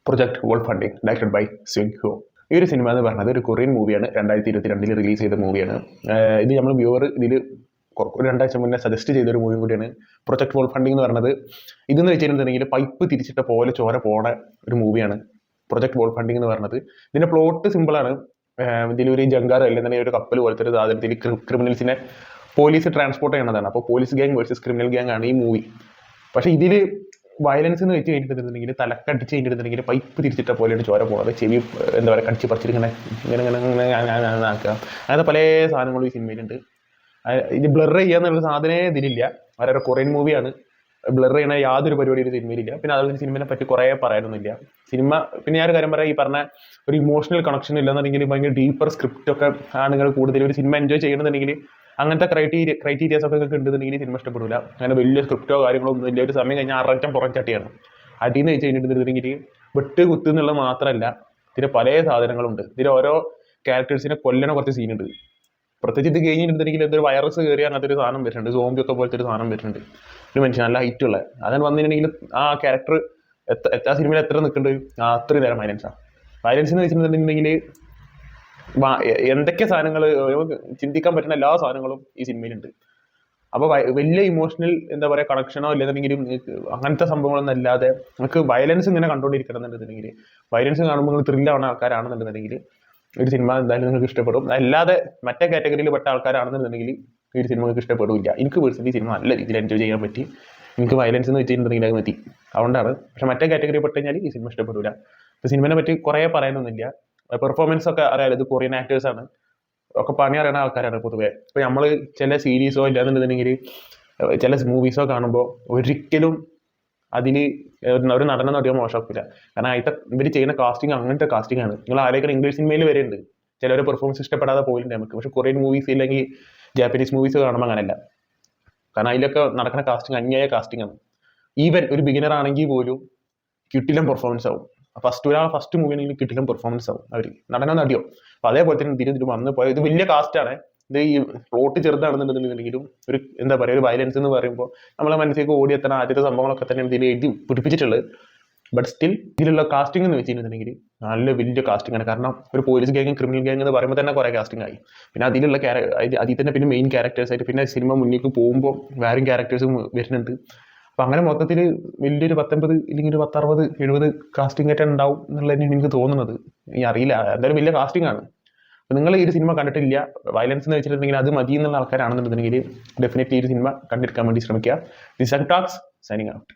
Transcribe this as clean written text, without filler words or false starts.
Project wolf hunting directed by സ്വിങ് ഹോ. ഈ ഒരു സിനിമ എന്ന് പറഞ്ഞത് ഒരു കൊറിയൻ മൂവിയാണ്. 2022 റിലീസ് ചെയ്ത മൂവിയാണ്. ഇത് നമ്മൾ വ്യൂവർ ഇതിൽ ഒരു 2 ആഴ്ച മുന്നേ സജസ്റ്റ് ചെയ്തൊരു മൂവിയും കൂടിയാണ് പ്രൊജക്ട് വോൾഫ് ഹണ്ടിങ് എന്ന് പറഞ്ഞത്. ഇതെന്ന് വെച്ചിട്ടുണ്ടെങ്കിൽ പൈപ്പ് തിരിച്ചിട്ട പോലെ ചോര പോണ ഒരു മൂവിയാണ് പ്രൊജക്ട് വോൾഫ് ഹണ്ടിങ് എന്ന് പറഞ്ഞത്. ഇതിന്റെ പ്ലോട്ട് സിമ്പിളാണ്. ഇതിലൊരു ജങ്കാർ അല്ലെങ്കിൽ ഒരു കപ്പൽ പോലത്തെ ഒരു സാധനത്തിൽ ക്രിമിനൽസിനെ പോലീസ് ട്രാൻസ്പോർട്ട് ചെയ്യണതാണ്. അപ്പോൾ police gang versus criminal gang ആണ് ഈ മൂവി. പക്ഷേ ഇതിൽ വയലൻസ് എന്ന് വെച്ച് കഴിഞ്ഞിട്ടുണ്ടെങ്കിൽ തലക്കടിച്ച് കഴിഞ്ഞിട്ടുണ്ടെങ്കിൽ പൈപ്പ് തിരിച്ചിട്ട പോലെയാണ് ചോര പോകുന്നത്. ചെവി എന്താ പറയുക കടിച്ച് പറിച്ചിട്ട് ഇങ്ങനെ ആക്കുക. അങ്ങനത്തെ പല സാധനങ്ങളും ഈ സിനിമയിലുണ്ട്. ഇത് ബ്ലർ ചെയ്യാന്നുള്ള സാധനമേ ഇതിലില്ല. വളരെ കൊറിയൻ മൂവിയാണ്. ബ്ലർ ചെയ്യണ യാതൊരു പരിപാടിയും സിനിമയിലില്ല. പിന്നെ അതുപോലെ സിനിമയെ പറ്റി കുറേ പറയാനൊന്നുമില്ല. സിനിമ പിന്നെ ഞാൻ ഒരു കാര്യം പറയാം, ഈ പറഞ്ഞ ഒരു ഇമോഷണൽ കണക്ഷൻ ഇല്ലെന്നുണ്ടെങ്കിൽ ഭയങ്കര ഡീപ്പർ സ്ക്രിപ്റ്റ് ഒക്കെ ആണുങ്ങൾ കൂടുതൽ ഒരു സിനിമ എൻജോയ് ചെയ്യണമെന്നുണ്ടെങ്കിൽ അങ്ങനത്തെ ക്രൈറ്റീരിയാസ് ഒക്കെ ഉണ്ടെന്നുണ്ടെങ്കിൽ സിനിമ ഇഷ്ടപ്പെടില്ല. അങ്ങനെ വലിയ സ്ക്രിപ്റ്റോ കാര്യങ്ങളോ ഒന്നും ഇല്ല. ഒരു സമയം കഴിഞ്ഞാൽ അറച്ചം പുറംചട്ടിയാണ്. അടിയെന്ന് വെച്ച് കഴിഞ്ഞിട്ടുണ്ടെങ്കിൽ വെട്ട് കുത്ത് എന്നുള്ളത് മാത്രമല്ല, ഇതിന് പല സാധനങ്ങളുണ്ട്. ഇതിൽ ഓരോ ക്യാരക്ടേഴ്സിനെ കൊല്ലണ കുറച്ച് സീനുണ്ട്. പ്രത്യേകിച്ച് ഇത് കഴിഞ്ഞിട്ടുണ്ടെങ്കിൽ എന്തൊരു വൈറസ് കയറി അങ്ങനത്തെ ഒരു സാധനം വരുന്നുണ്ട്. സോംബി ഒക്കെ പോലത്തെ ഒരു സാധനം വരുന്നുണ്ട്. ഒരു മനുഷ്യൻ നല്ല ഹൈറ്റ് ഉള്ള അതാണ് വന്നിട്ടുണ്ടെങ്കിൽ ആ ക്യാരക്ടർ ആ സിനിമയിൽ എത്ര നിൽക്കുന്നുണ്ട് അത്രയും നേരം വയലൻസാണ്. വയലൻസ് എന്ന് വെച്ചിട്ടുണ്ടെങ്കിൽ എന്തൊക്കെ സാധനങ്ങൾ ചിന്തിക്കാൻ പറ്റുന്ന എല്ലാ സാധനങ്ങളും ഈ സിനിമയിലുണ്ട്. അപ്പോൾ വലിയ ഇമോഷണൽ എന്താ പറയുക കണക്ഷനോ ഇല്ലെന്നുണ്ടെങ്കിലും അങ്ങനത്തെ സംഭവങ്ങളൊന്നും അല്ലാതെ നമുക്ക് വയലൻസ് ഇങ്ങനെ കണ്ടുകൊണ്ടിരിക്കണം എന്നുണ്ടെന്നുണ്ടെങ്കിൽ, വയലൻസ് കാണുമ്പോൾ നിങ്ങൾ ത്രില്ലാവുന്ന ആൾക്കാരാണെന്നുണ്ടെന്നുണ്ടെങ്കിൽ ഒരു സിനിമ എന്തായാലും നിങ്ങൾക്ക് ഇഷ്ടപ്പെടും. അല്ലാതെ മറ്റേ കാറ്റഗറിയിൽ പെട്ട ആൾക്കാരാണെന്നുണ്ടെങ്കിൽ ഈ ഒരു സിനിമ നിങ്ങൾക്ക് ഇഷ്ടപ്പെടില്ല. എനിക്ക് പേഴ്സണലി സിനിമ നല്ല രീതിയിൽ എൻജോയ് ചെയ്യാൻ പറ്റി. എനിക്ക് വയലൻസ് എന്ന് വെച്ചിട്ടുണ്ടെങ്കിൽ അത് മതി, അതുകൊണ്ടാണ്. പക്ഷെ മറ്റേ കാറ്റഗറി പെട്ട് കഴിഞ്ഞാൽ ഈ സിനിമ ഇഷ്ടപ്പെടില്ല. ഇപ്പോൾ സിനിമയെ പറ്റി കുറേ പറയാനൊന്നുമില്ല. പെർഫോമൻസ് ഒക്കെ അറിയാലോ, ഇത് കൊറിയൻ ആക്ടേഴ്സാണ്, ഒക്കെ പണി അറിയുന്ന ആൾക്കാരാണ് പൊതുവേ. ഇപ്പോൾ നമ്മൾ ചില സീരീസോ ഇല്ലാന്നുണ്ടെന്നുണ്ടെങ്കിൽ ചില മൂവീസോ കാണുമ്പോൾ ഒരിക്കലും അതിൽ ഒരു നടനെ നടിയോ മോശമാക്കില്ല. കാരണം അതിൻ്റെ ഇവർ ചെയ്യുന്ന കാസ്റ്റിംഗ് അങ്ങനത്തെ കാസ്റ്റിംഗ് ആണ്. നിങ്ങൾ ആരെങ്കിലും ഇംഗ്ലീഷ് സിനിമയിൽ വരെ ഉണ്ട് ചിലവരെ പെർഫോമൻസ് ഇഷ്ടപ്പെടാതെ പോയിട്ടുണ്ട് നമുക്ക്. പക്ഷെ കൊറിയൻ മൂവീസ് ഇല്ലെങ്കിൽ ജാപ്പനീസ് മൂവീസ് കാണുമ്പോൾ അങ്ങനെയല്ല. കാരണം അതിലൊക്കെ നടക്കുന്ന കാസ്റ്റിംഗ് അന്യായ കാസ്റ്റിംഗ് ആണ്. ഈവൻ ഒരു ബിഗിനർ ആണെങ്കിൽ പോലും കിട്ടിലും പെർഫോമൻസ് ആവും. ഫസ്റ്റ് മൂവി ആണെങ്കിൽ കിട്ടിലും പെർഫോമൻസ് ആവും അവർ, നടനോ നടിയോ. അപ്പോൾ അതേപോലെ തന്നെ ഇതിന് വന്ന് പോയ ഇത് വലിയ കാസ്റ്റാണ്. ഇത് ഈ പ്ലോട്ട് ചെറുതാണെന്നുണ്ടെന്നുണ്ടെങ്കിലും ഒരു എന്താ പറയുക, ഒരു വയലൻസ് എന്ന് പറയുമ്പോൾ നമ്മളെ മനസ്സിലേക്ക് ഓടിയെത്തണം ആദ്യത്തെ സംഭവങ്ങളൊക്കെ തന്നെ ഇതിൽ എഴുതി പിടിപ്പിച്ചിട്ടുള്ളത്. ബട്ട് സ്റ്റിൽ ഇതിലുള്ള കാസ്റ്റിംഗ് എന്ന് വെച്ചിട്ടുണ്ടെങ്കിൽ നല്ല വലിയ കാസ്റ്റിംഗ് ആണ്. കാരണം ഒരു പോലീസ് ഗ്യാങ് ക്രിമിനൽ ഗ്യാങ് എന്ന് പറയുമ്പോൾ തന്നെ കുറേ കാസ്റ്റിംഗ് ആയി. പിന്നെ അതിലുള്ള അതിൽ തന്നെ പിന്നെ മെയിൻ ക്യാരക്ടേഴ്സായിട്ട് പിന്നെ സിനിമ മുന്നിലേക്ക് പോകുമ്പോൾ വേറെയും ക്യാരക്ടേഴ്സും വരുന്നുണ്ട്. അപ്പോൾ അങ്ങനെ മൊത്തത്തിൽ വലിയൊരു 19 ഇല്ലെങ്കിൽ ഒരു 10, 60, 70 കാസ്റ്റിംഗ് ആയിട്ട് ഉണ്ടാവും എന്നുള്ളതന്നെ എനിക്ക് തോന്നുന്നത്. ഈ അറിയില്ല, എന്തായാലും വലിയ കാസ്റ്റിംഗ് ആണ്. അപ്പോൾ നിങ്ങൾ ഈ ഒരു സിനിമ കണ്ടിട്ടില്ല, വയലൻസ് എന്ന് വെച്ചിട്ടുണ്ടെങ്കിൽ അത് മതി എന്നുള്ള ആൾക്കാരാണെന്നുണ്ടെങ്കിൽ ഡെഫിനറ്റ്ലി ഈ ഒരു സിനിമ കണ്ടിരിക്കാൻ വേണ്ടി ശ്രമിക്കുക. This talks signing out.